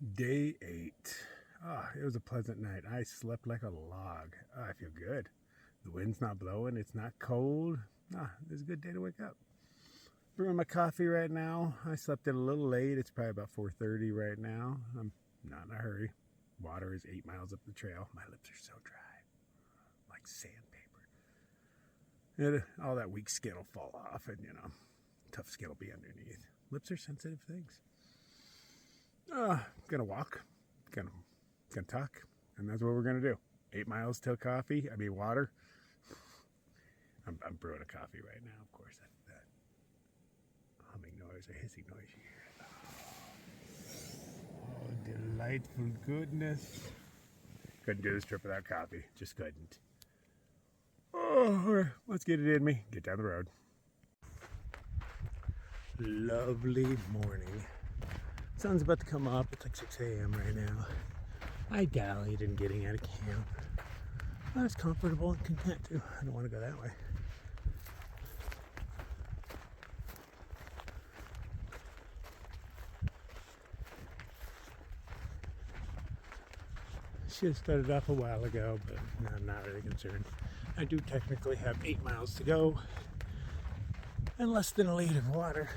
Day 8. It was a pleasant night. I slept like a log. I feel good. The wind's not blowing. It's not cold. It's a good day to wake up. Brewing my coffee right now. I slept in a little late. It's probably about 4:30 right now. I'm not in a hurry. Water is 8 miles up the trail. My lips are so dry, like sandpaper. All that weak skin will fall off, and tough skin will be underneath. Lips are sensitive things. Gonna walk, gonna talk, and that's what we're gonna do. 8 miles till coffee. Water. I'm brewing a coffee right now. Of course, that humming noise or hissing noise you hear. Oh, delightful goodness. Couldn't do this trip without coffee. Just couldn't. Oh, let's get it in me. Get down the road. Lovely morning. Sun's about to come up. It's like 6 a.m. right now. I dallied in getting out of camp. I was comfortable and content too. I don't want to go that way. Should have started off a while ago, but I'm not really concerned. I do technically have 8 miles to go and less than a liter of water.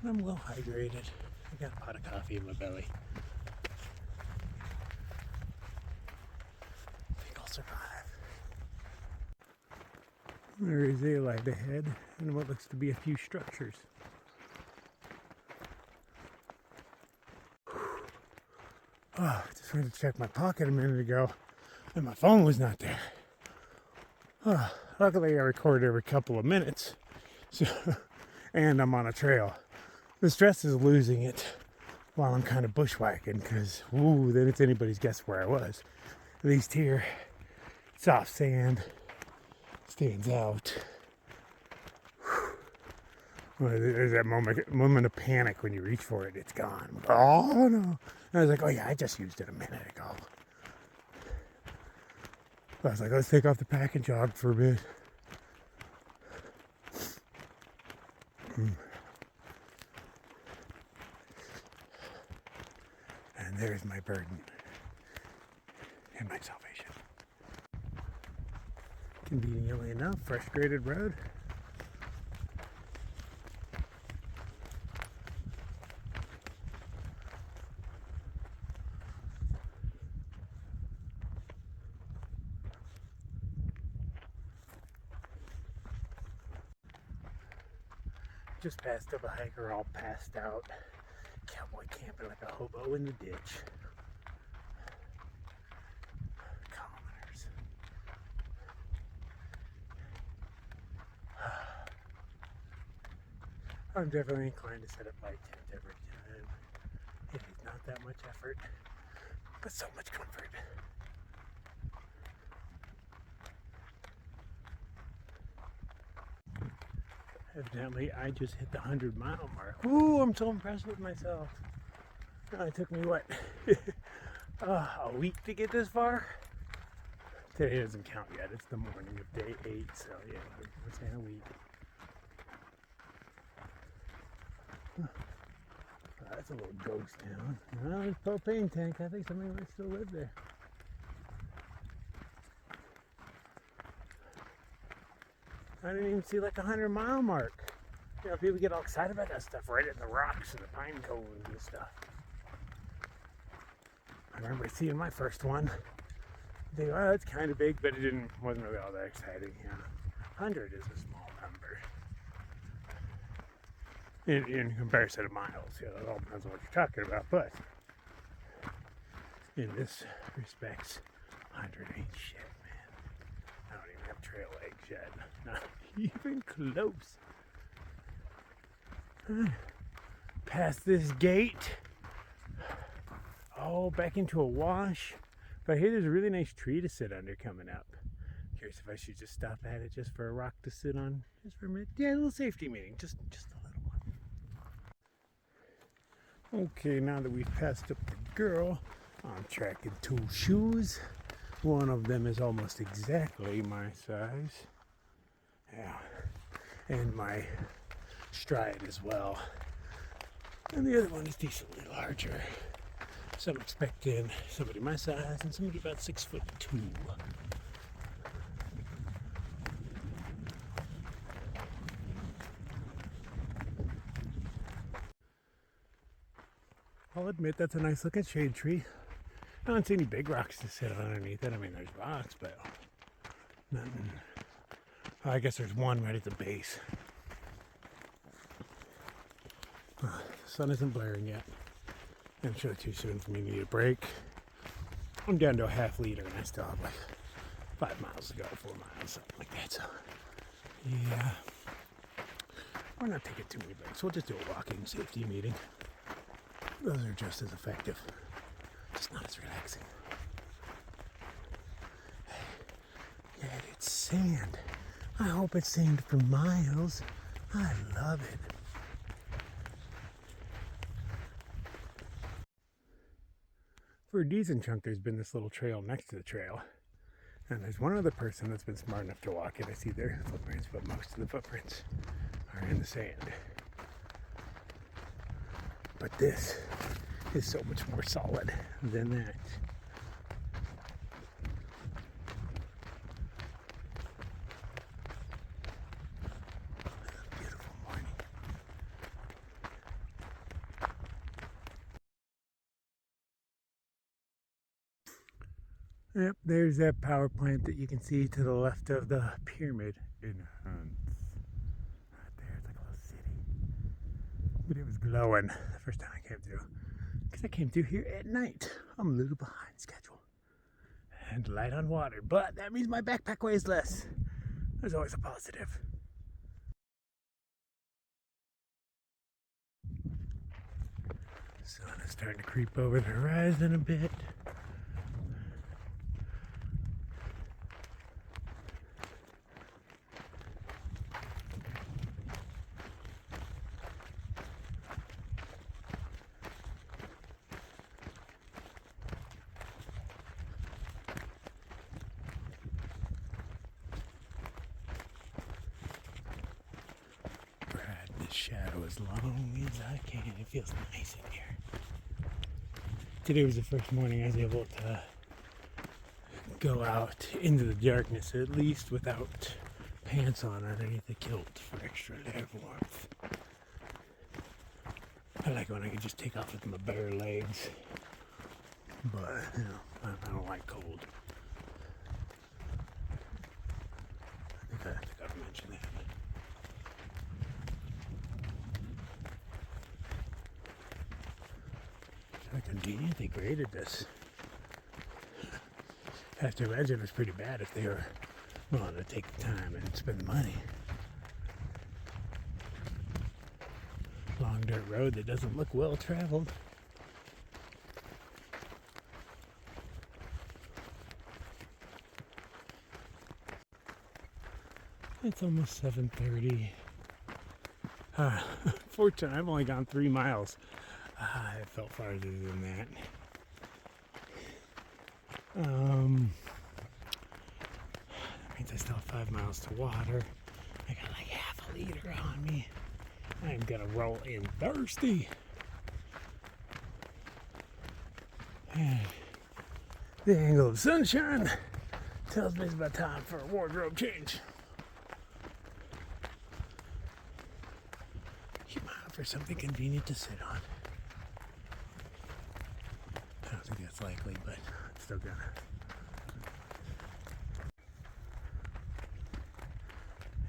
I'm well hydrated. I got a pot of coffee in my belly. I think I'll survive. There is a light ahead and what looks to be a few structures. Just went to check my pocket a minute ago and my phone was not there. Luckily I record every couple of minutes, and I'm on a trail. The stress is losing it while I'm kind of bushwhacking, because then it's anybody's guess where I was. At least here, soft sand stands out. Well, there's that moment of panic when you reach for it. It's gone. Oh no! And I was like, oh yeah, I just used it a minute ago. So I was like, let's take off the pack and jog for a bit. And there's my burden and my salvation. Conveniently enough, fresh graded road. Just passed up a hiker all passed out. Cowboy camping like a hobo in the ditch. Commoners. I'm definitely inclined to set up my tent every time. It is not that much effort, but so much comfort. Evidently, I just hit the 100-mile mark. Ooh, I'm so impressed with myself. It took me, what, a week to get this far? Today doesn't count yet. It's the morning of day 8, so yeah, we're saying a week. That's a little ghost town. Well, there's a propane tank. I think somebody might still live there. I didn't even see like a 100-mile mark. People get all excited about that stuff right in the rocks and the pine cones and stuff. I remember seeing my first one. They go, oh, it's kind of big, but it wasn't really all that exciting. 100 is a small number in comparison to miles. It all depends on what you're talking about, but in this respects, 100 ain't shit, man. I don't even have trail legs yet. Not even close. Past this gate. Oh, back into a wash. But I hear there's a really nice tree to sit under coming up. Curious if I should just stop at it just for a rock to sit on, just for a minute. Yeah, a little safety meeting, just a little one. Okay, now that we've passed up the girl, I'm tracking 2 shoes. One of them is almost exactly my size. Yeah, and my stride as well. And the other one is decently larger. So I'm expecting somebody my size and somebody about 6'2". I'll admit that's a nice looking shade tree. I don't see any big rocks to sit on underneath it. I mean, there's rocks, but nothing. Oh, I guess there's one right at the base. The sun isn't blaring yet. And it's really too soon for me to need a break. I'm down to a half liter and I still have like 5 miles to go, 4 miles, something like that. So, yeah. We're not taking too many breaks. We'll just do a walking safety meeting. Those are just as effective, just not as relaxing. Hey, yeah, it's sand. I hope it's sand for miles. I love it. For a decent chunk, there's been this little trail next to the trail. And there's one other person that's been smart enough to walk it. I see their footprints, but most of the footprints are in the sand. But this is so much more solid than that. Beautiful morning. Yep, there's that power plant that you can see to the left of the pyramid in Hunt. Right there, it's like a little city. But it was glowing the first time I came through. Because I came through here at night. I'm a little behind schedule. And light on water. But that means my backpack weighs less. There's always a positive. Sun is starting to creep over the horizon a bit. Shadow as long as I can. It feels nice in here. Today was the first morning I was able to go out into the darkness, at least without pants on underneath the kilt for extra leg warmth. I like when I can just take off with my bare legs, but you know, I don't like cold. I think I've mentioned that. How convenient they graded this. I have to imagine it was pretty bad if they were willing to take the time and spend the money. Long dirt road that doesn't look well traveled. It's almost 7:30. Fortunately, I've only gone 3 miles. It felt farther than that. That means I still have 5 miles to water. I got like half a liter on me. I'm gonna roll in thirsty. And the angle of sunshine tells me it's about time for a wardrobe change. Keep my eye for something convenient to sit on. I don't think that's likely, but I'm still gonna.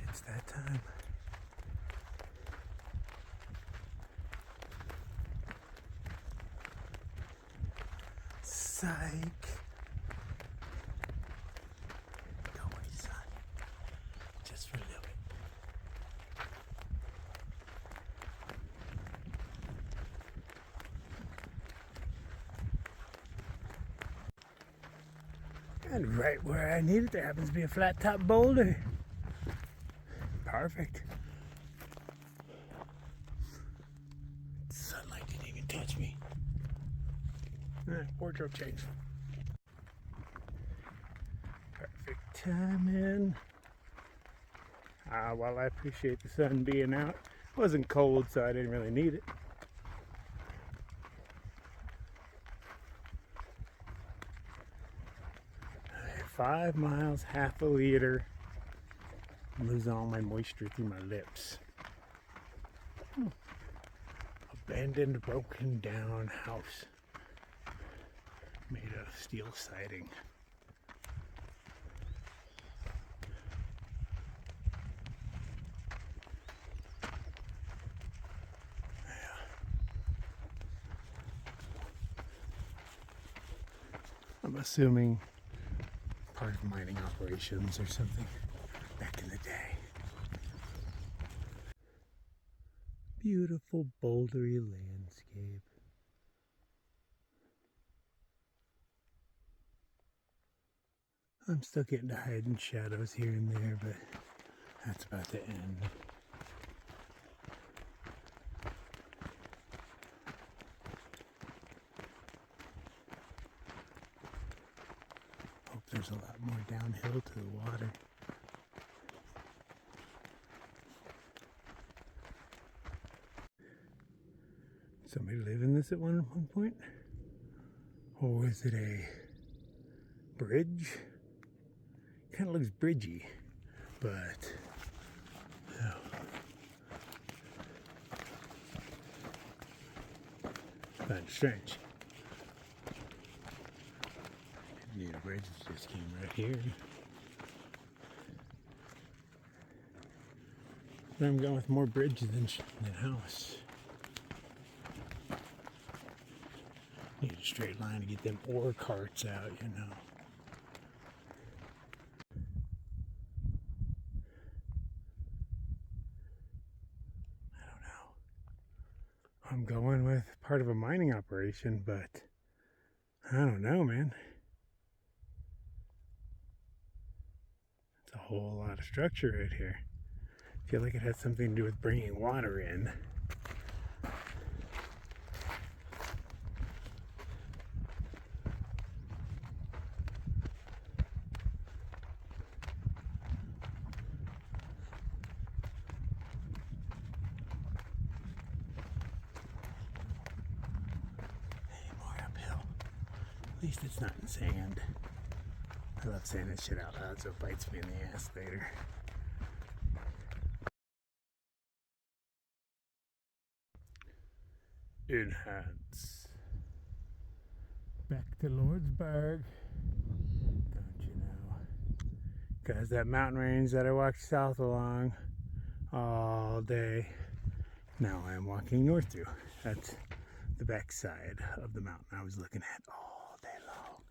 It's that time. Psych. Go away, son. Just for a little bit. And right where I need it, there happens to be a flat top boulder. Perfect. Sunlight didn't even touch me. Wardrobe change. Perfect timing. While I appreciate the sun being out, it wasn't cold, so I didn't really need it. 5 miles, half a liter. I'm losing all my moisture through my lips. Abandoned, broken down house made of steel siding. I'm assuming part of mining operations or something back in the day. Beautiful bouldery landscape. I'm still getting to hide in shadows here and there, but that's about the end. Hope there's a lot more downhill to the water. Somebody live in this at one point? Or is it a bridge? Kind of looks bridgy, but yeah. Kind of strange. Need a bridge that just came right here. But I'm going with more bridge than house. Need a straight line to get them ore carts out, you know. I don't know. I'm going with part of a mining operation, but I don't know, man. It's a whole lot of structure right here. I feel like it has something to do with bringing water in. At least it's not in sand. I love saying this shit out loud so it bites me in the ass later. Enhance. Back to Lordsburg. Don't you know? Because that mountain range that I walked south along all day, now I am walking north through. That's the back side of the mountain I was looking at all day long.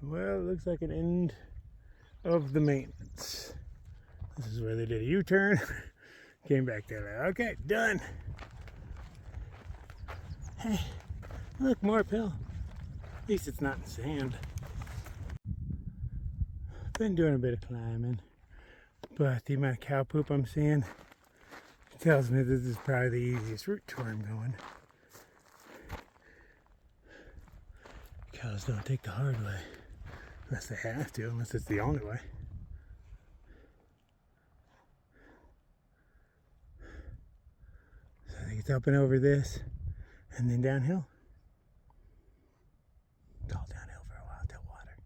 Well, it looks like an end of the maintenance. This is where they did a U-turn. Came back there like, okay, done. Hey, look, more uphill. At least it's not in sand. Been doing a bit of climbing, but the amount of cow poop I'm seeing tells me this is probably the easiest route to where I'm going. Cows don't take the hard way unless they have to, unless it's the only way. So I think it's up and over this and then downhill. It's all downhill for a while till water.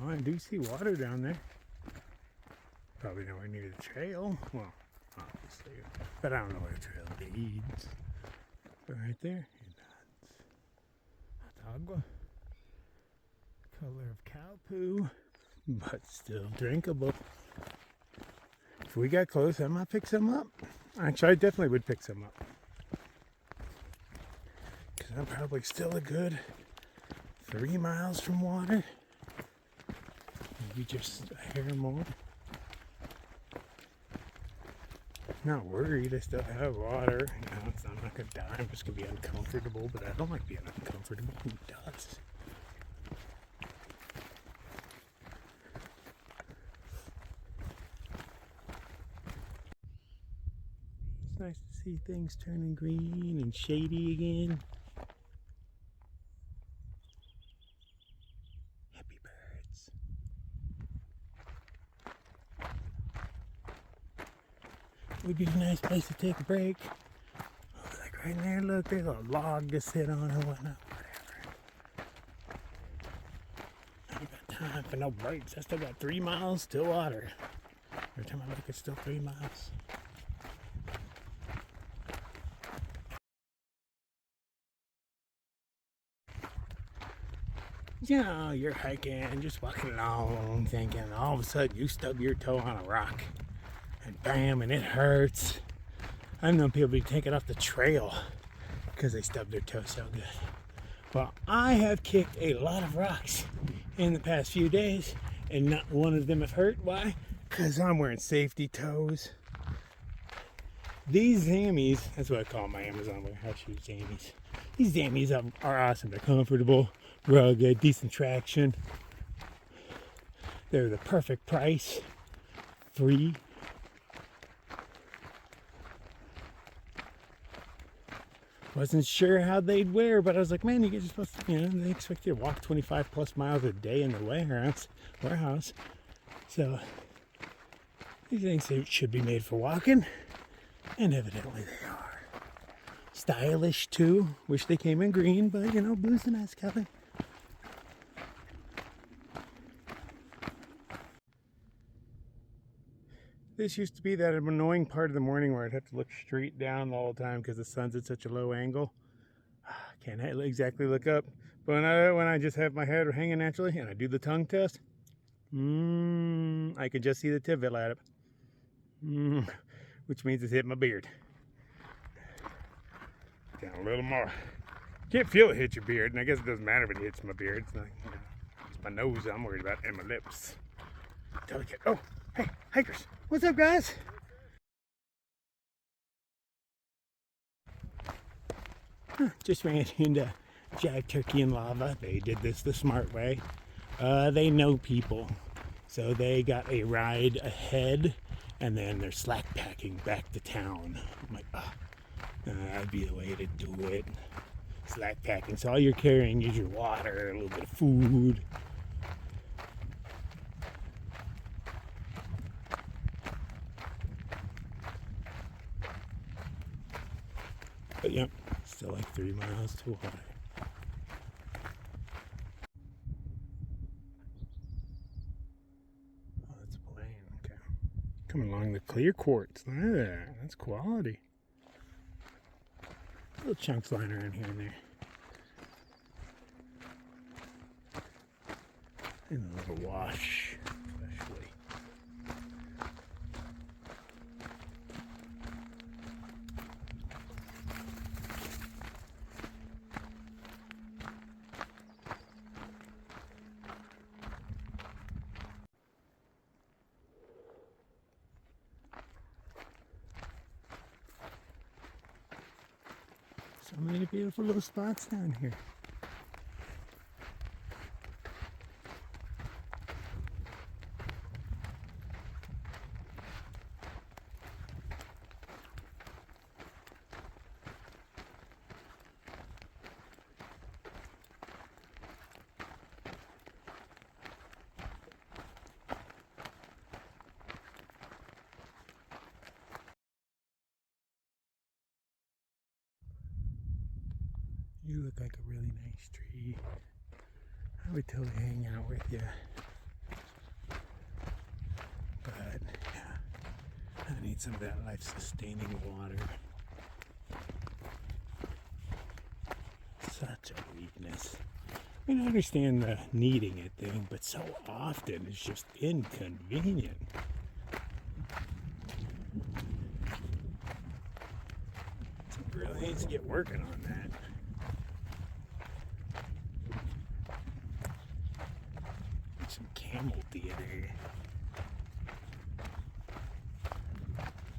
Oh, I do see water down there. Probably nowhere near the trail. Well, obviously. But I don't know where the trail leads. But right there, that's agua. Color of cow poo, but still drinkable. If we got close, I might pick some up. Actually, I definitely would pick some up. Because I'm probably still a good 3 miles from water. maybe just a hair more. Not worried, I still have water. You know, I'm not gonna die, I'm just gonna be uncomfortable, but I don't like being uncomfortable. Who does? It's nice to see things turning green and shady again. Happy birds. Would be a nice place to take a break. Oh, like right there, look, there's a log to sit on or whatnot. Whatever. I ain't got time for no breaks. I still got 3 miles to water. Every time I look, it's still 3 miles. You know, you're hiking, just walking along, thinking all of a sudden you stub your toe on a rock. And bam, and it hurts. I've known people be taken off the trail because they stubbed their toe so good. Well, I have kicked a lot of rocks in the past few days, and not one of them have hurt. Why? Because I'm wearing safety toes. These Zammies, that's what I call my Amazon warehouse shoes, Zammies. These Zammies are awesome. They're comfortable, rugged, decent traction. They're the perfect price. Free. Wasn't sure how they'd wear, but I was like, man, you guys are supposed to, you know, they expect you to walk 25 plus miles a day in the warehouse. So these things should be made for walking, and evidently they are. Stylish too. Wish they came in green, but you know, blue's a nice color. This used to be that annoying part of the morning where I'd have to look straight down the whole time because the sun's at such a low angle. Can't exactly look up. But when I just have my head hanging naturally and I do the tongue test, I can just see the tip of it light up. Which means it's hitting my beard. Down a little more. Can't feel it hit your beard, and I guess it doesn't matter if it hits my beard. It's, not, you know, it's my nose I'm worried about and my lips. Delicate. Oh, hey, hikers. What's up, guys? Just ran into Jack Turkey and Lava. They did this the smart way. They know people, so they got a ride ahead, and then they're slack packing back to town. I'm like, that'd be the way to do it. Slack packing. So all you're carrying is your water, a little bit of food. But yep, still like 3 miles to water. Oh, that's a plane. Okay. Coming along the clear quartz. There, that's quality. Little chunks lying around here and there. And a little wash, especially. So many beautiful little spots down here. You look like a really nice tree. I would totally hang out with you. But, yeah, I need some of that life-sustaining water. Such a weakness. I mean, I understand the needing it thing, but so often it's just inconvenient. So it really needs to get working on that. Some camel theater.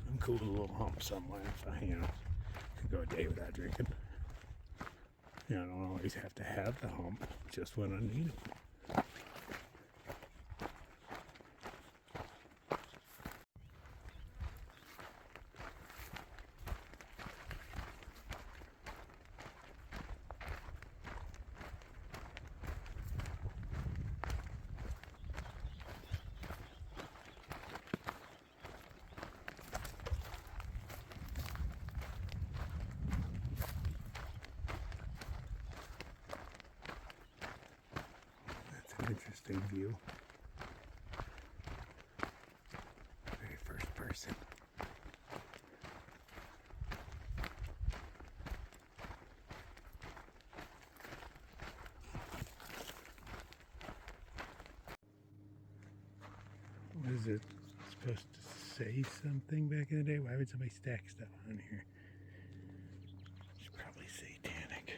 Some cool little hump somewhere if I, could go a day without drinking. I don't always have to have the hump, just when I need it. Interesting view. Very first person. What is it supposed to say something back in the day? Why would somebody stack stuff on here? Should probably satanic.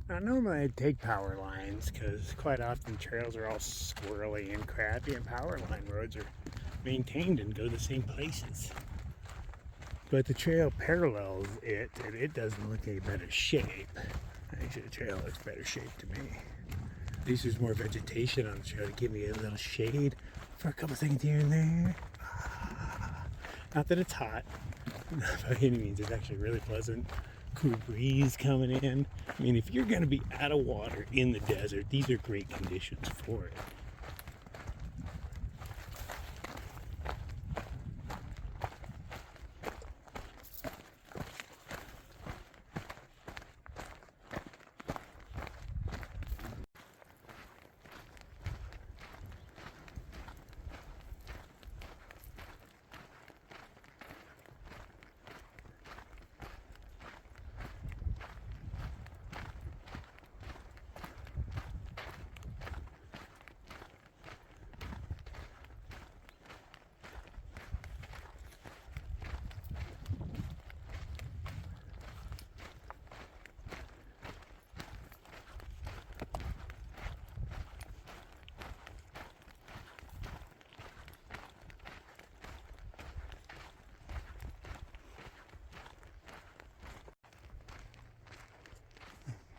Now, normally I'd take power lines because quite often trails are all squirrely and crappy, and power line roads are maintained and go the same places. But the trail parallels it, and it doesn't look any better shape. Actually, the trail looks better shape to me. At least there's more vegetation on the trail to give me a little shade for a couple seconds here and there. Not that it's hot, by any means. It's actually really pleasant. Cool breeze coming in. I mean, if you're going to be out of water in the desert, these are great conditions for it.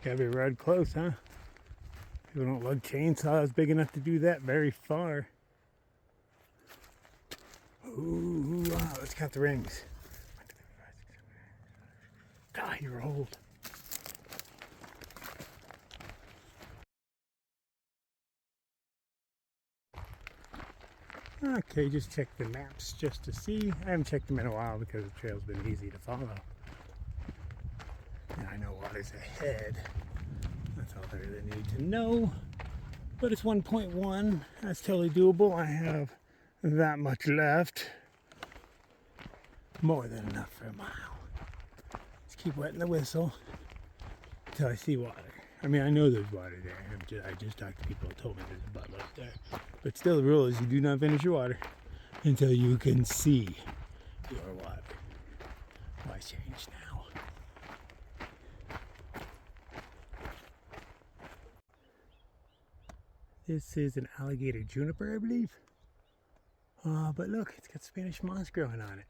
Gotta be ride close, huh? People don't lug chainsaws big enough to do that very far. Ooh, wow, let's count the rings. 1, 2, 3, 4, 5, 6, 7, 8. God, you're old. Okay, just check the maps just to see. I haven't checked them in a while because the trail's been easy to follow. And I know water's ahead. That's all I really need to know. But it's 1.1. That's totally doable. I have that much left. More than enough for a mile. Just keep wetting the whistle until I see water. I mean, I know there's water there. I just talked to people who told me there's a butt up there. But still, the rule is you do not finish your water until you can see your water. Why change now? This is an alligator juniper, I believe. But look, it's got Spanish moss growing on it.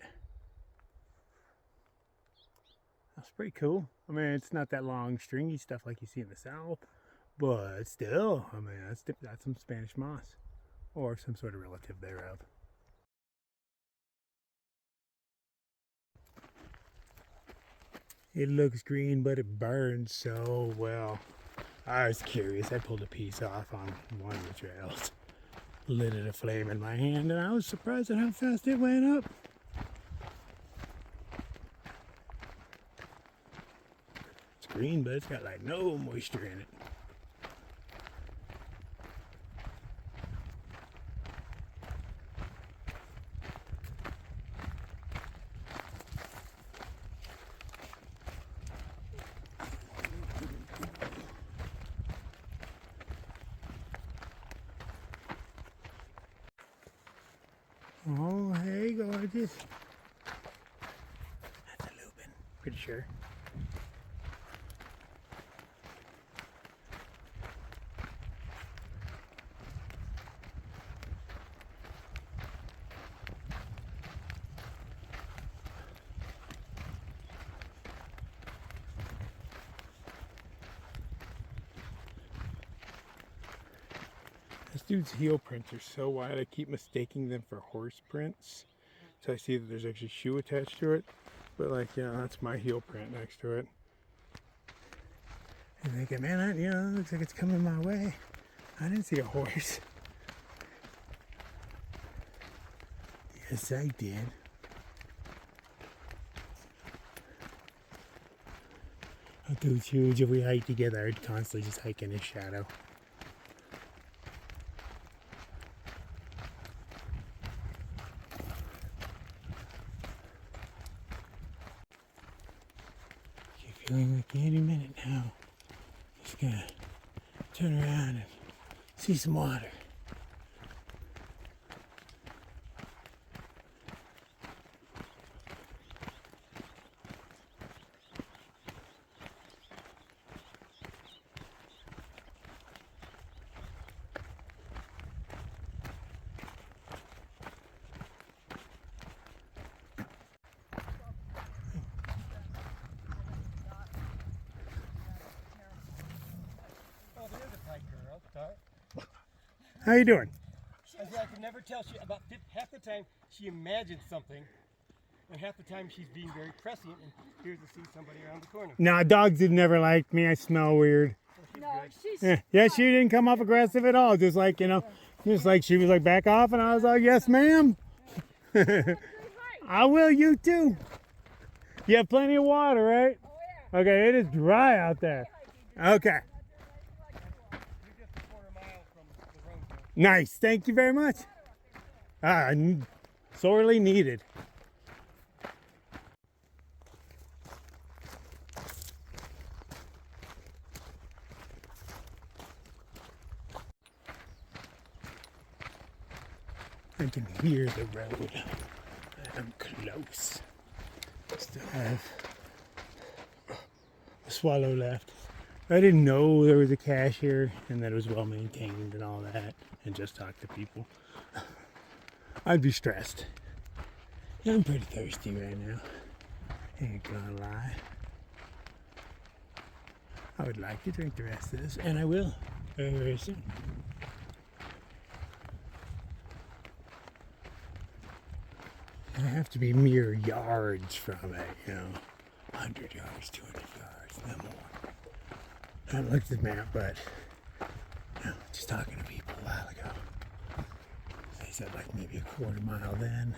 That's pretty cool. I mean, it's not that long, stringy stuff like you see in the south, but still, I mean, that's some Spanish moss, or some sort of relative thereof. It looks green, but it burns so well. I was curious. I pulled a piece off on one of the trails, lit it a flame in my hand, and I was surprised at how fast it went up. It's green, but it's got like no moisture in it. Oh, hey, gorgeous. That's a lupin, pretty sure. dude's heel prints are so wide, I keep mistaking them for horse prints. So I see that there's actually shoe attached to it. But like, yeah, that's my heel print next to it. And thinking, man, you know, it looks like it's coming my way. I didn't see a horse. Yes, I did. Our dude's huge. If we hike together, I'd constantly just hike in his shadow. Feeling like any minute now, just gonna turn around and see some water. How you doing? I can never tell. She about half the time she imagines something, and half the time she's being very prescient and hears to see somebody around the corner. Nah, dogs have never liked me. I smell weird. Well, she's Yeah, she didn't come off aggressive at all. Just like, you know, just like she was like, back off, and I was like, yes, ma'am. I will, you too. You have plenty of water, right? Oh, yeah. Okay, it is dry out there. Okay. Nice. Thank you very much. Sorely needed. I can hear the road. I'm close. Still have a swallow left. I didn't know there was a cache here and that it was well maintained and all that, and just talk to people. I'd be stressed. Yeah, I'm pretty thirsty right now. Ain't gonna lie. I would like to drink the rest of this, and I will very, very soon. I have to be mere yards from it, you know, 100 yards, 200 yards, no more. I haven't looked at the map, but you know, just talking to people a while ago. They said like maybe a quarter mile then.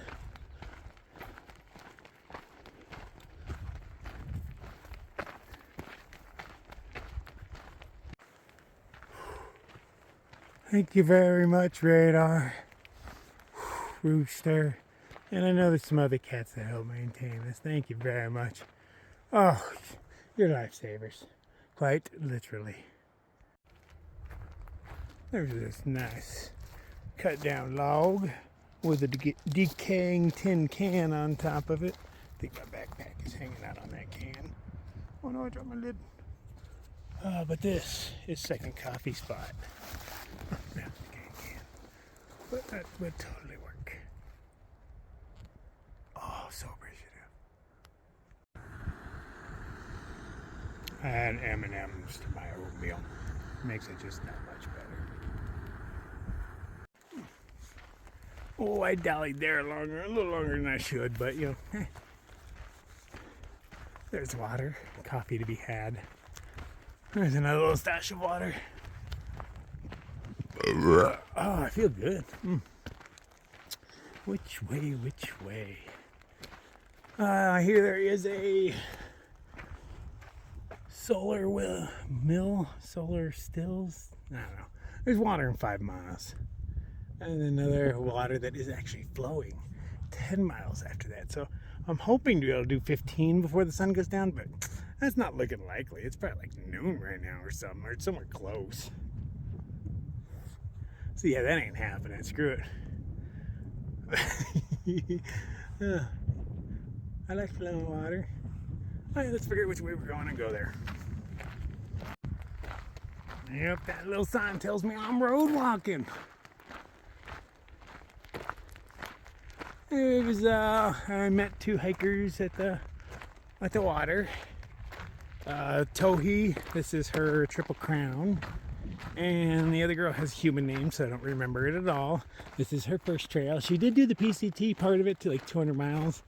Thank you very much, Radar, Rooster, and I know there's some other cats that help maintain this. Thank you very much. Oh, you're lifesavers. Quite literally. There's this nice cut down log with a decaying tin can on top of it. I think my backpack is hanging out on that can. Oh no, I dropped my lid. But this is second coffee spot. No, can. But that would totally work. Oh, so appreciative. And M&M's to my oatmeal. Makes it just that much better. Oh, I dallied there a little longer than I should, but you know, there's water, coffee to be had. There's another little stash of water. Oh, I feel good. Which way? I hear there is a solar solar stills. I don't know. There's water in 5 miles. And another water that is actually flowing 10 miles after that. So I'm hoping to be able to do 15 before the sun goes down, but that's not looking likely. It's probably like noon right now or something, or somewhere close. So yeah, that ain't happening. Screw it. I like flowing water. All right, let's figure out which way we're going and go there. Yep, that little sign tells me I'm road walking. It was I met 2 hikers at the water. Tohi, this is her Triple Crown, And the other girl has human names, so I don't remember it at all. This is her first trail. She did do the PCT part of it to like 200 miles,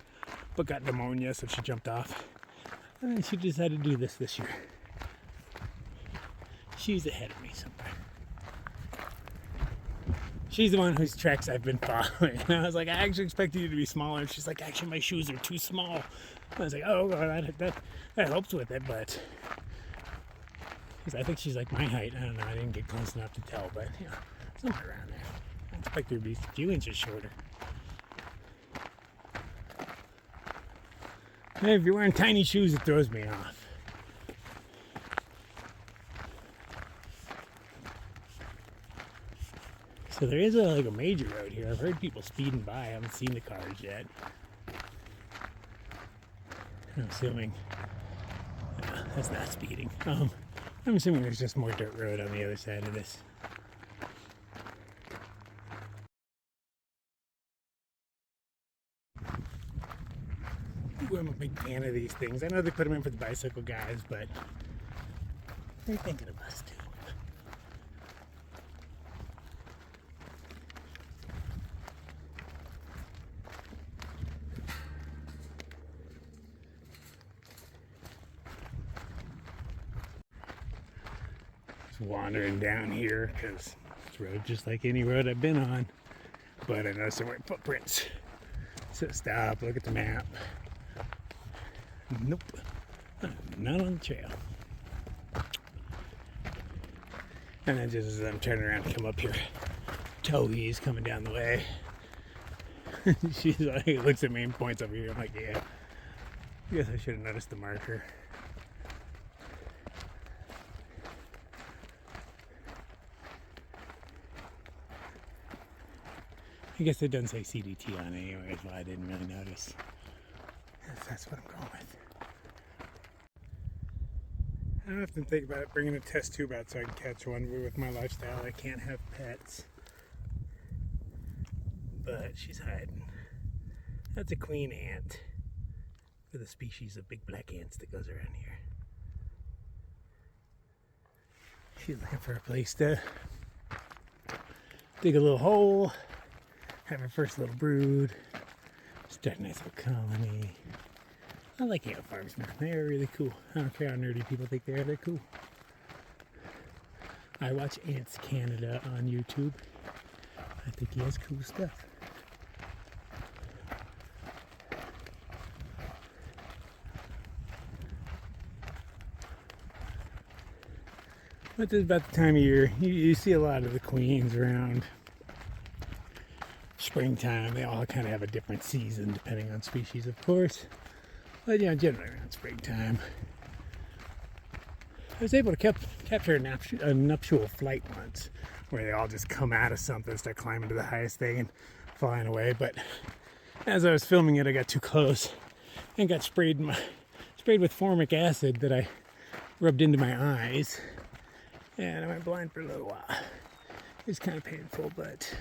but got pneumonia, so she jumped off. And she decided to do this year. She's ahead of me somewhere. She's the one whose tracks I've been following. And I was like, I actually expected you to be smaller. And she's like, actually, my shoes are too small. I was like, oh, well, that helps with it, but... Because I think she's like my height. I don't know. I didn't get close enough to tell, but, you know, somewhere around there. I expect her to be a few inches shorter. And if you're wearing tiny shoes, it throws me off. So there is like a major road here. I've heard people speeding by. I haven't seen the cars yet. I'm assuming that's not speeding. I'm assuming there's just more dirt road on the other side of this. Ooh, I'm a big fan of these things. I know they put them in for the bicycle guys, but they're thinking of us too. Wandering down here because it's a road just like any road I've been on, but I noticed there weren't footprints. So stop, look at the map. Nope, not on the trail. And then just as I'm turning around to come up here, Toby's coming down the way. She's like, looks at me and points over here. I'm like, yeah, I guess I should have noticed the marker. I guess it doesn't say CDT on it anyway, so I didn't really notice. That's what I'm going with. I often think about bringing a test tube out so I can catch one, but with my lifestyle I can't have pets. But she's hiding. That's a queen ant for the species of big black ants that goes around here. She's looking for a place to dig a little hole, have her first little brood, start a nice little colony. I like ant farms, man. They're really cool. I don't care how nerdy people think they are, they're cool. I watch Ants Canada on YouTube. I think he has cool stuff. But this is about the time of year you see a lot of the queens around springtime. They all kind of have a different season depending on species, of course. But yeah, generally around springtime. I was able to capture a nuptial flight once where they all just come out of something, start climbing to the highest thing and flying away. But as I was filming it, I got too close and got sprayed with formic acid that I rubbed into my eyes. And I went blind for a little while. It's kind of painful, but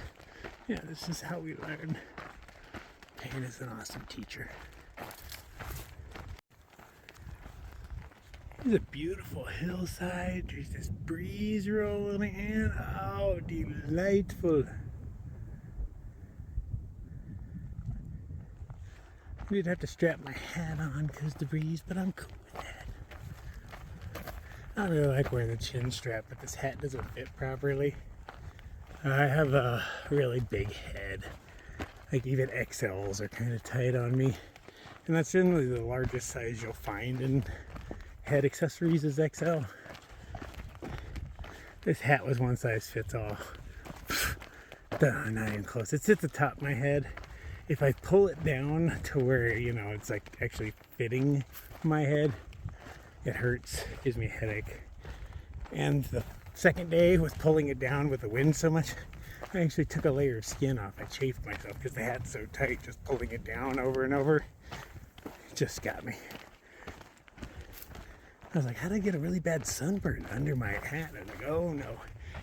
yeah, this is how we learn. Pain is an awesome teacher. There's a beautiful hillside. There's this breeze rolling in. Oh, delightful. I did have to strap my hat on because of the breeze, but I'm cool with that. I don't really like wearing the chin strap, but this hat doesn't fit properly. I have a really big head. Like even XLs are kind of tight on me. And that's generally the largest size you'll find in head accessories is XL. This hat was one size fits all. Not even close. It's at the top of my head. If I pull it down to where, you know, it's like actually fitting my head, it hurts, gives me a headache. And the second day with pulling it down with the wind so much, I actually took a layer of skin off. I chafed myself because the hat's so tight, just pulling it down over and over. It just got me. I was like, how did I get a really bad sunburn under my hat? I was like, oh no,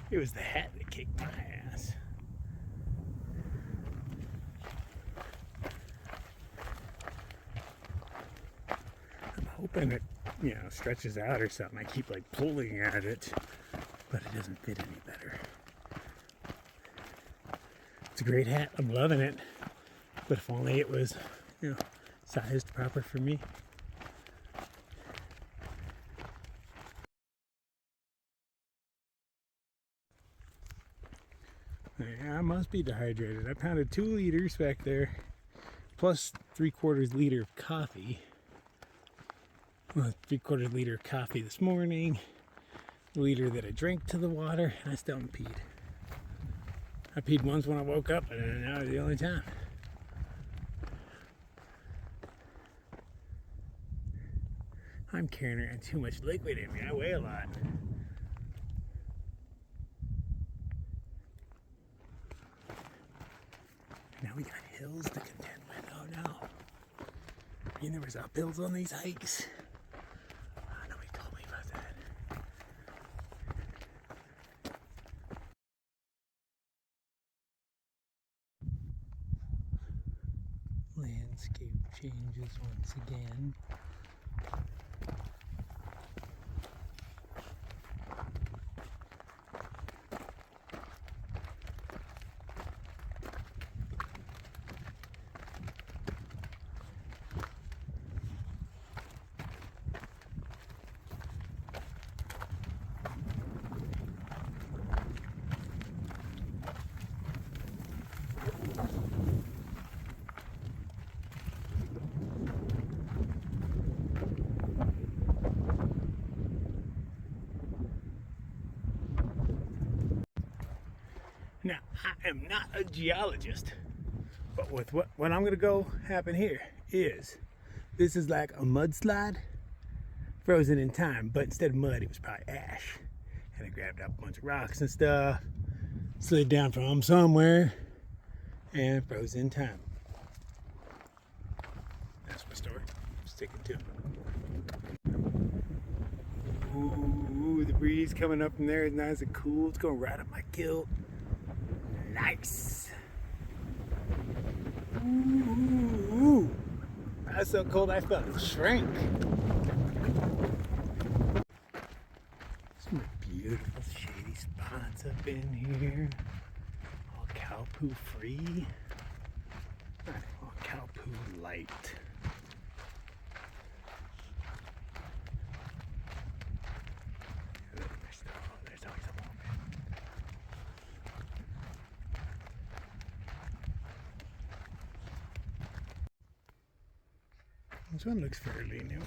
it was the hat that kicked my ass. I'm hoping it, you know, stretches out or something. I keep like pulling at it, but but it doesn't fit any better. It's a great hat. I'm loving it. But if only it was, you know, sized proper for me. Yeah, I must be dehydrated. I pounded 2 liters back there, plus 3/4 liter of coffee. Well, 3/4 liter of coffee this morning, a liter that I drank to the water, and I still haven't peed. I peed once when I woke up, and that was the only time. I'm carrying around too much liquid in me. I weigh a lot. Now we got hills to contend with. Oh no. You know, there's uphills on these hikes. Oh, nobody told me about that. Landscape changes once again. Now, I am not a geologist, but with what I'm gonna go happen here is, this is like a mudslide frozen in time, but instead of mud, it was probably ash. And I grabbed up a bunch of rocks and stuff, slid down from somewhere, and froze in time. That's my story. I'm sticking to it. Ooh, the breeze coming up from there is nice and cool. It's going right up my kilt. Nice. Ooh, that's so cold I felt it shrink. Some beautiful shady spots up in here. All cow poo free. All cow poo light. There's always a moment. This one looks fairly new.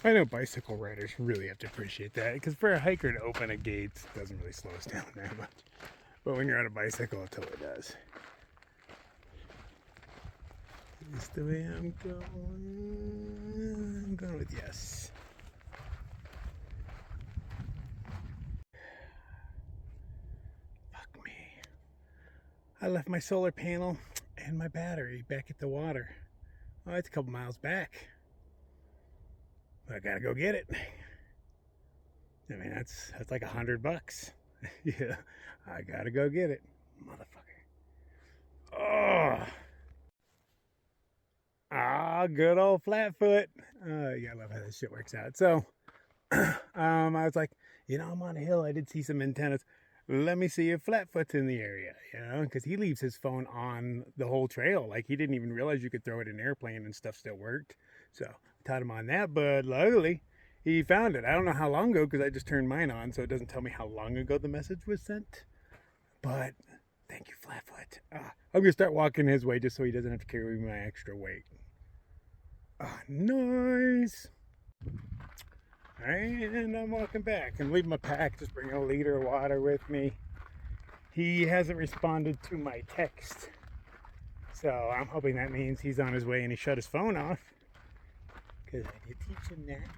I know bicycle riders really have to appreciate that, because for a hiker to open a gate doesn't really slow us down that much. But when you're on a bicycle, it totally does. Is this the way I'm going? I'm going with yes. Fuck me. I left my solar panel and my battery back at the water. Oh, it's a couple miles back. I gotta go get it. I mean, that's like $100. Yeah, I gotta go get it, motherfucker. Oh, good old Flatfoot. Yeah, I love how this shit works out. So, I was like, you know, I'm on a hill. I did see some antennas. Let me see if Flatfoot's in the area, you know, because he leaves his phone on the whole trail. Like, he didn't even realize you could throw it in an airplane and stuff still worked. So, I taught him on that, but luckily, he found it. I don't know how long ago, because I just turned mine on, so it doesn't tell me how long ago the message was sent. But, thank you, Flatfoot. I'm going to start walking his way just so he doesn't have to carry my extra weight. Nice. And I'm walking back and leave my pack, just bring a liter of water with me. He hasn't responded to my text, so I'm hoping that means he's on his way and he shut his phone off, because I did teach him that.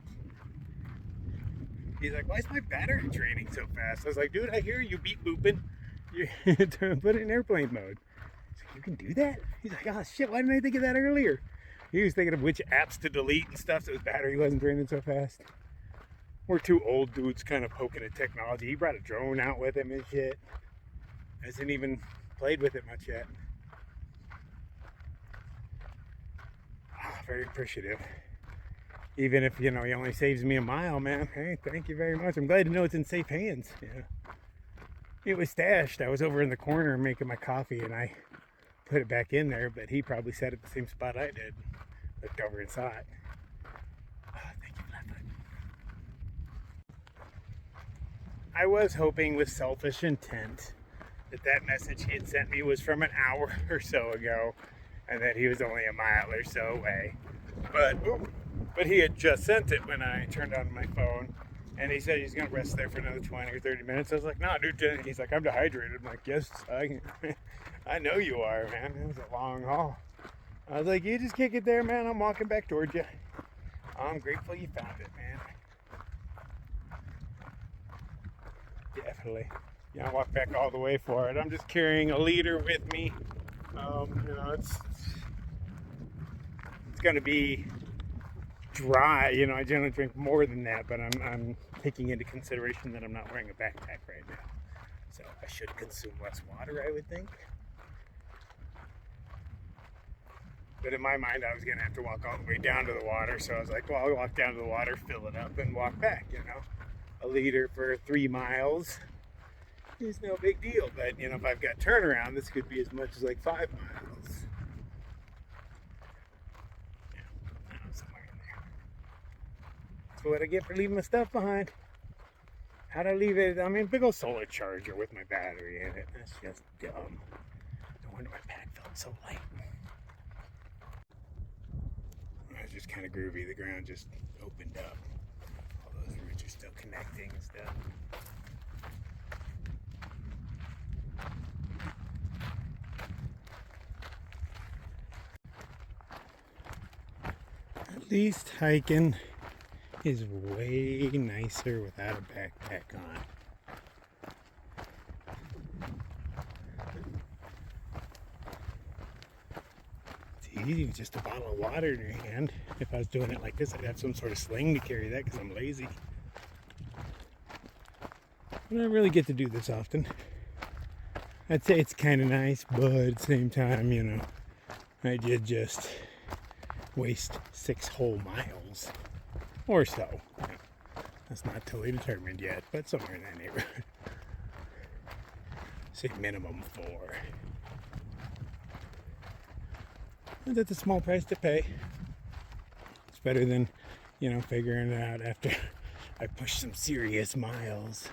He's like, why is my battery draining so fast? I was like, dude, I hear you beep booping. You put it in airplane mode. He's like, you can do that? He's like, oh shit, why didn't I think of that earlier? He was thinking of which apps to delete and stuff so his battery wasn't draining so fast. We're two old dudes kind of poking at technology. He brought a drone out with him and shit. Hasn't even played with it much yet. Very appreciative. Even if, you know, he only saves me a mile, man. Hey, thank you very much. I'm glad to know it's in safe hands. Yeah. It was stashed. I was over in the corner making my coffee, and I put it back in there, but he probably sat at the same spot I did. Looked over and saw it. Oh, thank you, Flatfoot. I was hoping with selfish intent that message he had sent me was from an hour or so ago, and that he was only a mile or so away. But he had just sent it when I turned on my phone, and he said he's gonna rest there for another 20 or 30 minutes. I was like, nah, dude. He's like, I'm dehydrated. I'm like, yes, I know you are, man. It was a long haul. I was like, you just kick it there, man. I'm walking back towards you. I'm grateful you found it, man. Definitely. Yeah, I walked back all the way for it. I'm just carrying a liter with me. You know, it's gonna be dry. You know, I generally drink more than that, but I'm taking into consideration that I'm not wearing a backpack right now, so I should consume less water, I would think. But in my mind, I was gonna have to walk all the way down to the water, so I was like, well, I'll walk down to the water, fill it up, and walk back. You know, a liter for 3 miles is no big deal. But you know, if I've got turnaround, this could be as much as like 5 miles. What I get for leaving my stuff behind. How'd I leave it? I mean, big old solar charger with my battery in it. That's just dumb. No wonder my pack felt so light. It was just kind of groovy. The ground just opened up. All those roots are still connecting and stuff. At least hiking is way nicer without a backpack on. It's easy with just a bottle of water in your hand. If I was doing it like this, I'd have some sort of sling to carry that because I'm lazy. I don't really get to do this often. I'd say it's kind of nice, but at the same time, you know, I did just waste 6 whole miles or so. That's not totally determined yet, but somewhere in that neighborhood. Say minimum 4. And that's a small price to pay. It's better than, you know, figuring it out after I push some serious miles.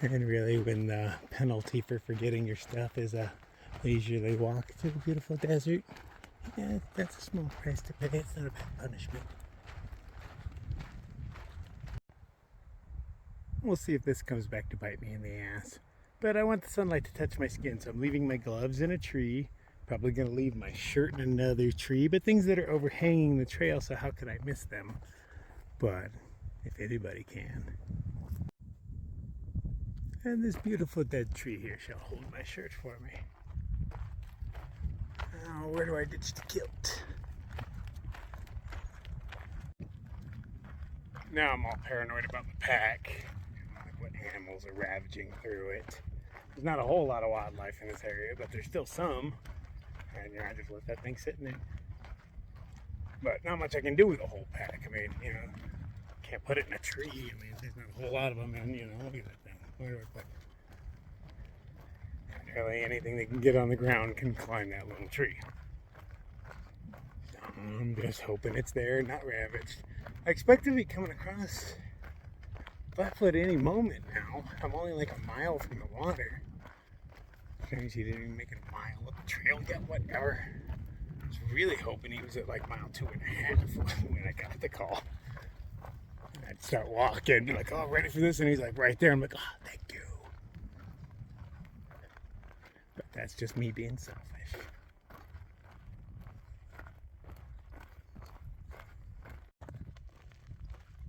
And really, when the penalty for forgetting your stuff is a leisurely walk through the beautiful desert, yeah, that's a small price to pay. It's not a bad punishment. We'll see if this comes back to bite me in the ass. But I want the sunlight to touch my skin, so I'm leaving my gloves in a tree. Probably going to leave my shirt in another tree, but things that are overhanging the trail, so how could I miss them? But if anybody can. And this beautiful dead tree here shall hold my shirt for me. Now, where do I ditch the kilt? Now I'm all paranoid about the pack. Like what animals are ravaging through it. There's not a whole lot of wildlife in this area, but there's still some. And you know, I just let that thing sit in there. But not much I can do with a whole pack. I mean, you know, can't put it in a tree. I mean, there's not a whole lot of them, and you know, look at that thing. Where do I put it? Really, anything that can get on the ground can climb that little tree. So I'm just hoping it's there, not ravaged. I expect to be coming across Flatfoot any moment now. I'm only like a mile from the water. Strange he didn't even make it a mile up the trail yet, whatever. I was really hoping he was at like mile 2.5 when I got the call. And I'd start walking, be like, oh, ready for this? And he's like right there. I'm like, oh, thank you. But that's just me being selfish.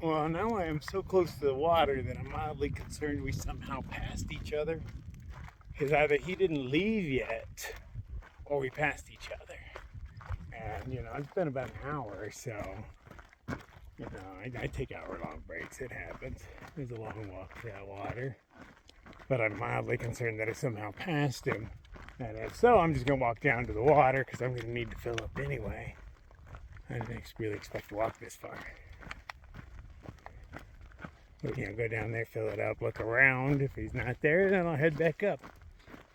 Well, now I am so close to the water that I'm mildly concerned we somehow passed each other. Because either he didn't leave yet, or we passed each other. And, you know, it's been about an hour or so. You know, I take hour-long breaks. It happens. It was a long walk for that water. But I'm mildly concerned that I somehow passed him. And if so, I'm just going to walk down to the water because I'm going to need to fill up anyway. I didn't really expect to walk this far. But, go down there, fill it up, look around. If he's not there, then I'll head back up.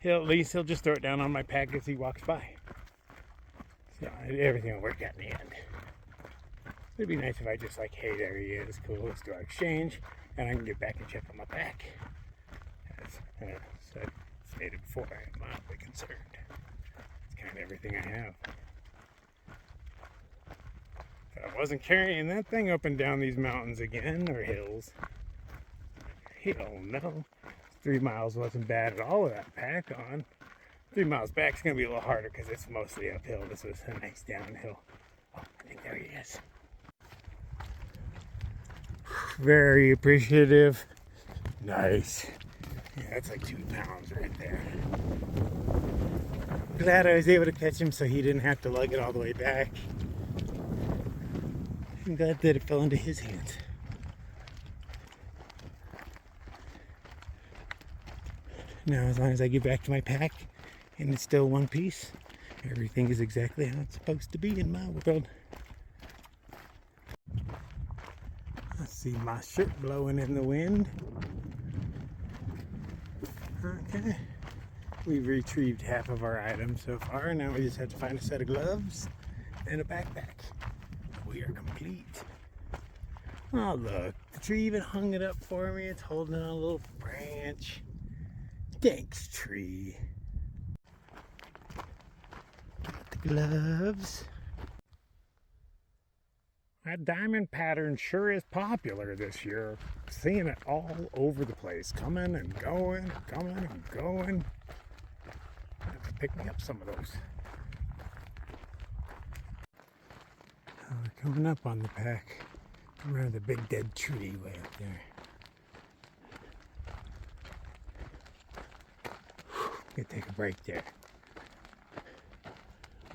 At least he'll just throw it down on my pack as he walks by. So everything will work out in the end. It'd be nice if I just like, hey, there he is, cool, let's do our exchange, and I can get back and check on my pack. As I stated before, I am mildly concerned. It's kind of everything I have. If I wasn't carrying that thing up and down these mountains again, or hills, hell no. 3 miles wasn't bad at all with that pack on. 3 miles back is going to be a little harder because it's mostly uphill. This was a nice downhill. Oh, I think there he is. Very appreciative. Nice. Yeah, that's like 2 pounds right there. Glad I was able to catch him so he didn't have to lug it all the way back. I'm glad that it fell into his hands. Now, as long as I get back to my pack and it's still one piece, everything is exactly how it's supposed to be in my world. I see my shirt blowing in the wind. Okay. We've retrieved half of our items so far. Now we just have to find a set of gloves and a backpack. We are complete. Oh, look. The tree even hung it up for me. It's holding on a little branch. Thanks, tree. Got the gloves. That diamond pattern sure is popular this year. Seeing it all over the place. Coming and going, coming and going. I have to pick me up some of those. Oh, we're coming up on the pack. Around the big dead tree way up there. Gonna take a break there.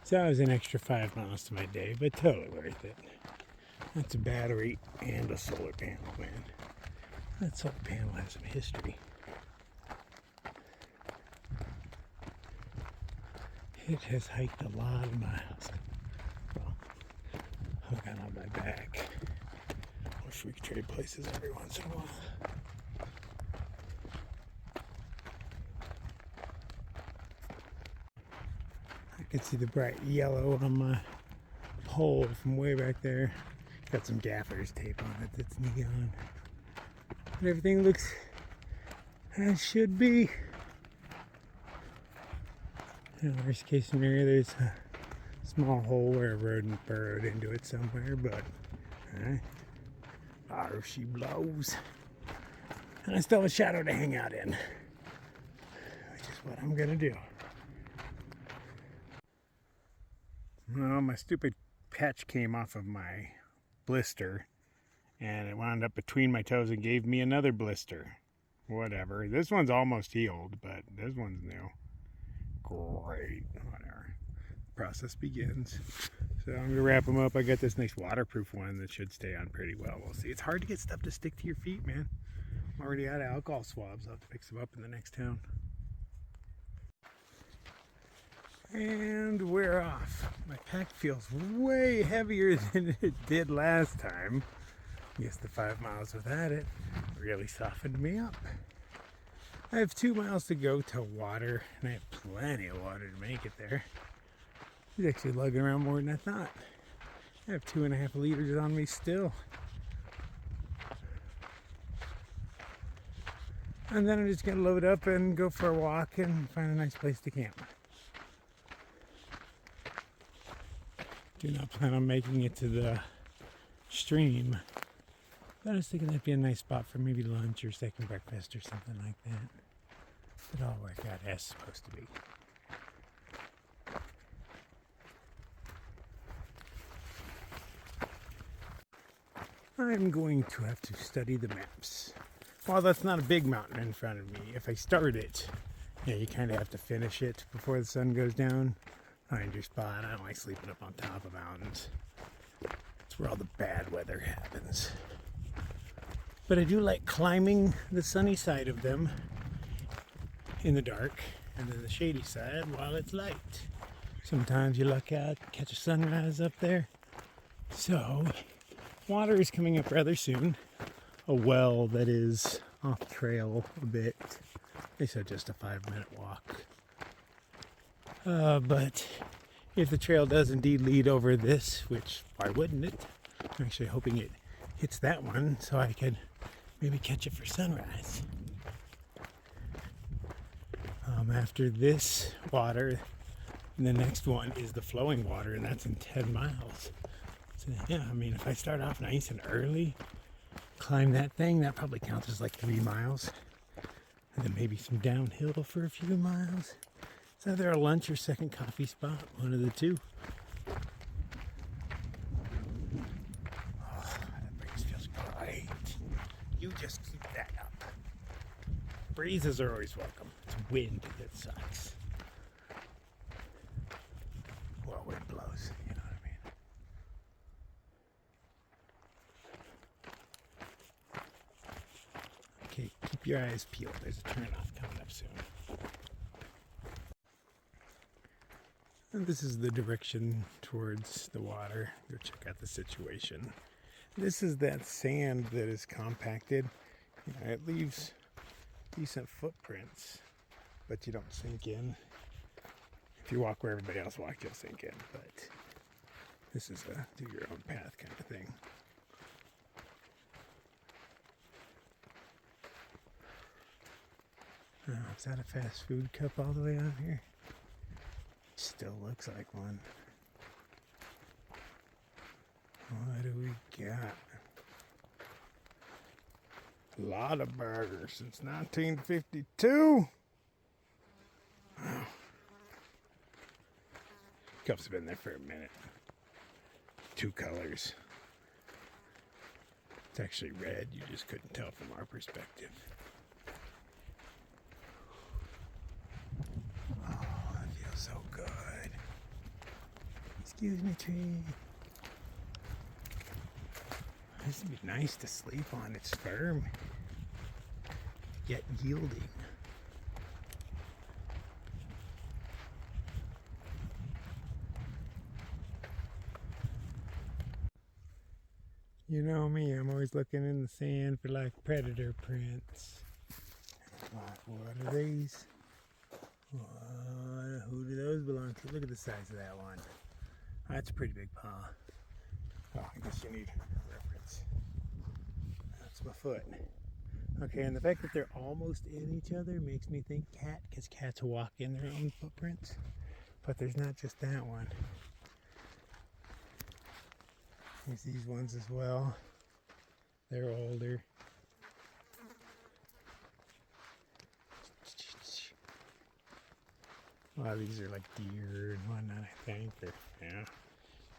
So that was an extra 5 miles to my day, but totally worth it. That's a battery and a solar panel, man. That solar panel has some history. It has hiked a lot of miles. Well, I've got on my back. Wish we could trade places every once in a while. I can see the bright yellow on my pole from way back there. Got some gaffer's tape on it that's neon. But everything looks as should be. In the worst case scenario, there's a small hole where a rodent burrowed into it somewhere, but she blows. And I still have a shadow to hang out in, which is what I'm gonna do. Well, my stupid patch came off of my blister and it wound up between my toes and gave me another blister. Whatever. This one's almost healed, but this one's new. Great. Whatever. Process begins. So I'm going to wrap them up. I got this nice waterproof one that should stay on pretty well. We'll see. It's hard to get stuff to stick to your feet, man. I'm already out of alcohol swabs. I'll have to fix them up in the next town. And we're off. My pack feels way heavier than it did last time. I guess the 5 miles without it really softened me up. I have 2 miles to go to water, and I have plenty of water to make it there. He's actually lugging around more than I thought. I have 2.5 liters on me still. And then I'm just gonna load up and go for a walk and find a nice place to camp. Do not plan on making it to the stream. But I was thinking that'd be a nice spot for maybe lunch or second breakfast or something like that. It'll all work out as it's supposed to be. I'm going to have to study the maps. Well, that's not a big mountain in front of me. If I start it, you kind of have to finish it before the sun goes down. Find your spot. I don't like sleeping up on top of mountains. It's where all the bad weather happens. But I do like climbing the sunny side of them in the dark and then the shady side while it's light. Sometimes you luck out, catch a sunrise up there. So, water is coming up rather soon. A well that is off trail a bit. They said just a 5-minute walk. But if the trail does indeed lead over this, which why wouldn't it? I'm actually hoping it hits that one so I could maybe catch it for sunrise. After this water, the next one is the flowing water, and that's in 10 miles. So, yeah, I mean, if I start off nice and early, climb that thing, that probably counts as like 3 miles. And then maybe some downhill for a few miles. It's either a lunch or second coffee spot, one of the two. Oh, that breeze feels great. You just keep that up. Breezes are always welcome. It's wind that sucks. Well, wind blows, you know what I mean. Okay, keep your eyes peeled. There's a turnoff coming up soon. And this is the direction towards the water. Go check out the situation. This is that sand that is compacted. You know, it leaves decent footprints, but you don't sink in. If you walk where everybody else walked, you'll sink in. But this is a do your own path kind of thing. Oh, is that a fast food cup all the way out here? Still looks like one. What do we got? A lot of burgers since 1952. Wow. Cups have been there for a minute. 2 colors. It's actually red, you just couldn't tell from our perspective. So good. Excuse me, tree. This would be nice to sleep on. It's firm, yet yielding. You know me, I'm always looking in the sand for like predator prints. Like, what are these? Who do those belong to? Look at the size of that one. That's a pretty big paw. Oh, I guess you need reference. That's my foot. Okay, and the fact that they're almost in each other makes me think cat, because cats walk in their own footprints. But there's not just that one. There's these ones as well. They're older. A lot of these are like deer and whatnot, I think. Or, yeah,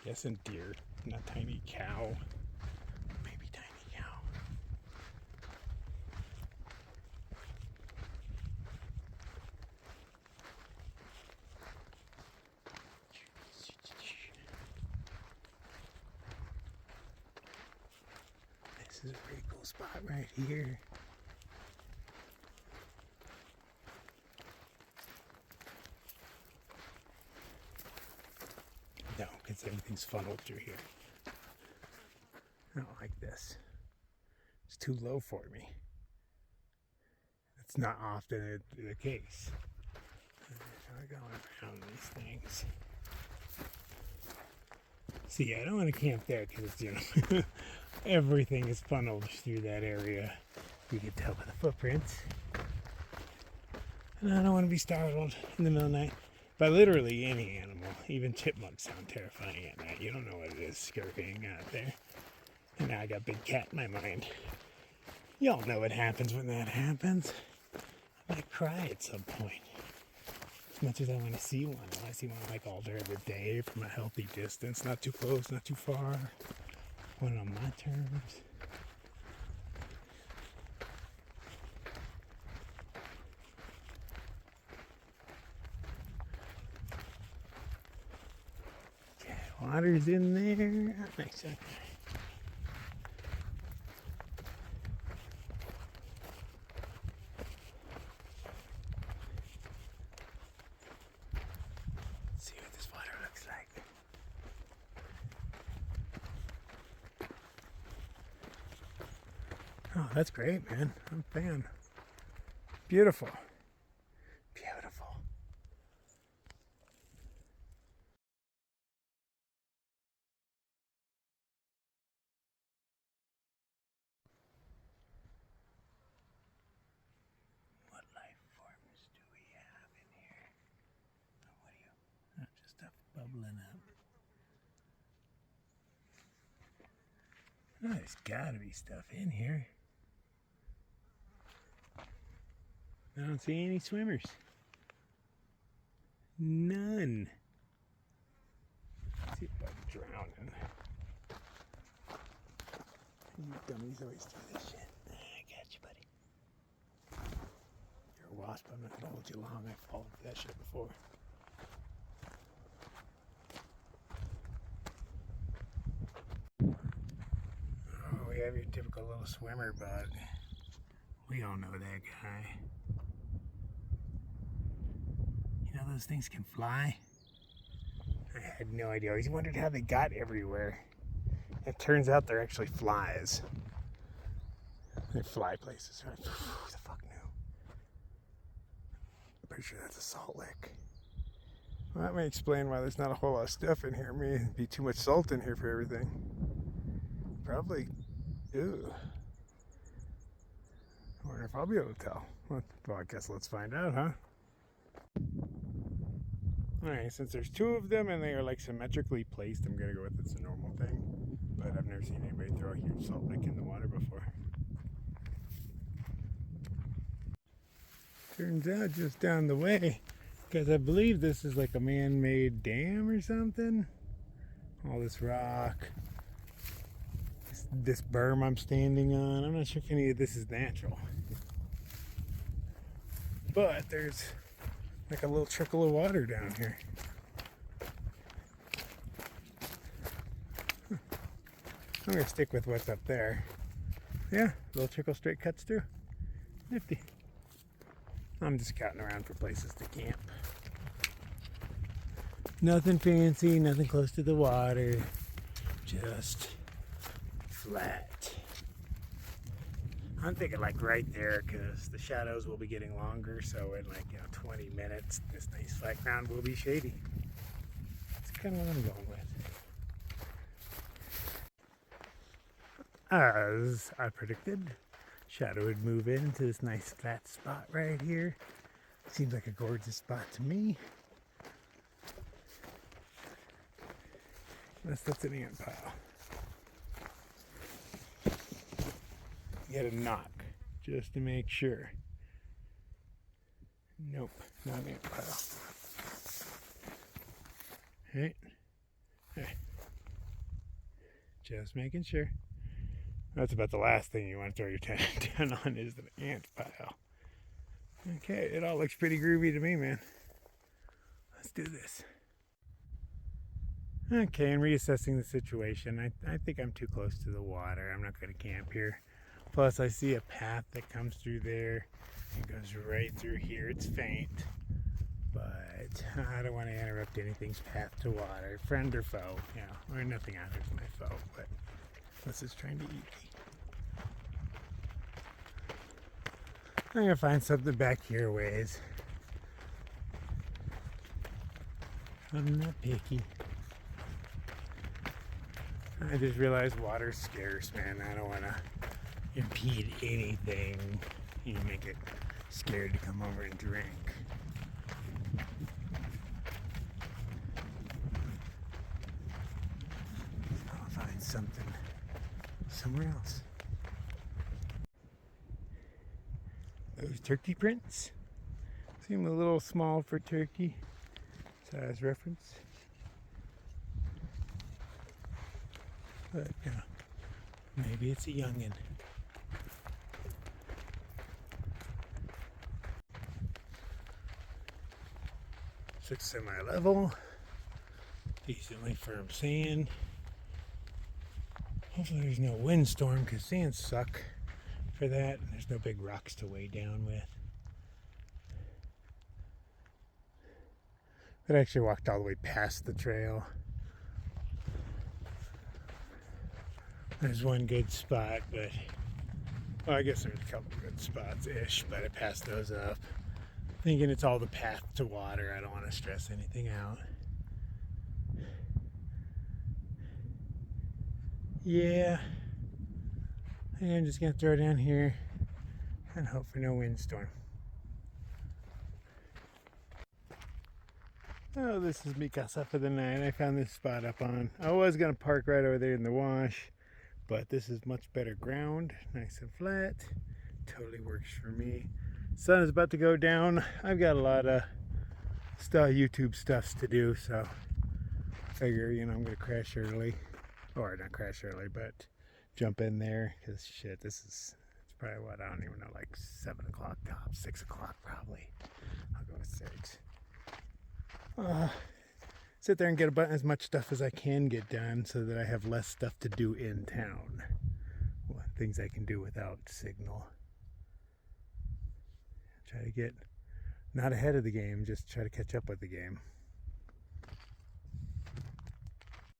guessing deer, not tiny cow. Maybe tiny cow. This is a pretty cool spot right here. No, because everything's funneled through here. I don't like this. It's too low for me. It's not often the case. I'm going around these things. See, I don't want to camp there because, you know, everything is funneled through that area. You can tell by the footprints. And I don't want to be startled in the middle of the night by literally any animal. Even chipmunks sound terrifying at night. You don't know what it is scurrying out there. And now I got big cat in my mind. Y'all know what happens when that happens. I might cry at some point. As much as I want to see one, I want to see one like all during the day from a healthy distance. Not too close, not too far. One on my terms. Okay, water's in there. Nice. Okay. That's great, man. I'm a fan. Beautiful. Beautiful. What life forms do we have in here? Oh, what are you? Oh, just stuff bubbling up. Oh, there's gotta be stuff in here. I don't see any swimmers. None. Let's see if I'm drowning. You dummies always do this shit. I got you, buddy. You're a wasp. I'm not gonna hold you long. I've fallen for that shit before. Oh, we have your typical little swimmer bug. We all know that guy. You know those things can fly? I had no idea. I always wondered how they got everywhere. It turns out they're actually flies. They fly places, right? Who the fuck knew? I'm pretty sure that's a salt lick. Well, that may explain why there's not a whole lot of stuff in here. It may be too much salt in here for everything. Probably. Ew. I wonder if I'll be able to tell. Well, I guess let's find out, huh? Alright, since there's two of them and they are like symmetrically placed, I'm gonna go with it's a normal thing. But I've never seen anybody throw a huge salt lick in the water before. Turns out just down the way, because I believe this is like a man-made dam or something. All this rock. This berm I'm standing on, I'm not sure if any of this is natural. But there's like a little trickle of water down here. I'm gonna stick with what's up there. Yeah, little trickle straight cuts through. Nifty. I'm just scouting around for places to camp. Nothing fancy, nothing close to the water. Just flat. I'm thinking like right there because the shadows will be getting longer, so in like 20 minutes this nice flat ground will be shady. That's kind of what I'm going with. As I predicted, shadow would move into this nice flat spot right here. Seems like a gorgeous spot to me. Unless that's an ant pile. Get a knock just to make sure. Nope, not an ant pile. Right? Hey. Just making sure. That's about the last thing you want to throw your attention on is the ant pile. Okay, it all looks pretty groovy to me, man. Let's do this. Okay, and reassessing the situation. I think I'm too close to the water. I'm not going to camp here. Plus, I see a path that comes through there. It goes right through here. It's faint. But I don't want to interrupt anything's path to water. Friend or foe. Or nothing out there's my foe. But unless it's trying to eat me. I'm going to find something back here ways. I'm not picky. I just realized water's scarce, man. I don't want to impede anything. You make it scared to come over and drink. I'll find something somewhere else. Those turkey prints seem a little small for turkey size reference. But maybe it's a youngin'. Looks semi-level, decently firm sand. Hopefully there's no windstorm because sands suck for that. And there's no big rocks to weigh down with. But I actually walked all the way past the trail. There's one good spot, but Well, I guess there's a couple good spots-ish, but I passed those up. Thinking it's all the path to water. I don't want to stress anything out. Yeah. I think I'm just going to throw down here and hope for no windstorm. Oh, this is mi casa for the night. I found this spot up on. I was going to park right over there in the wash, but this is much better ground, nice and flat. Totally works for me. Sun is about to go down. I've got a lot of YouTube stuffs to do, so I figure, you know, I'm gonna crash early, or not crash early, but jump in there, because shit, it's probably what, I don't even know, like 7 o'clock tops, 6 o'clock probably. I'll go with 6. Sit there and get about as much stuff as I can get done so that I have less stuff to do in town. Well, things I can do without signal. Try to get not ahead of the game, just try to catch up with the game.